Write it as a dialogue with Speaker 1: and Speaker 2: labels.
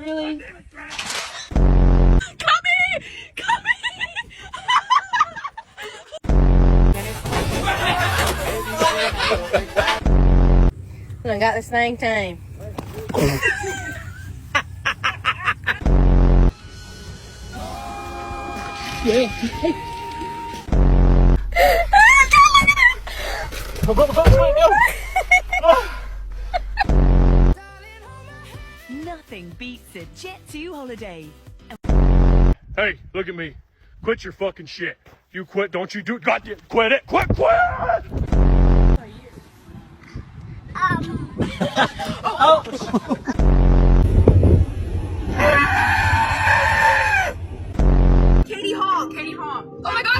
Speaker 1: Really? I got this thing tamed. Yeah. Go, go, go, go, go.
Speaker 2: Nothing beats a Jet 2 holiday.
Speaker 3: Hey, look at me. Quit your fucking shit. You quit, don't you do it. Goddamn, quit it. Quit.
Speaker 4: Katie Hall. Oh my God.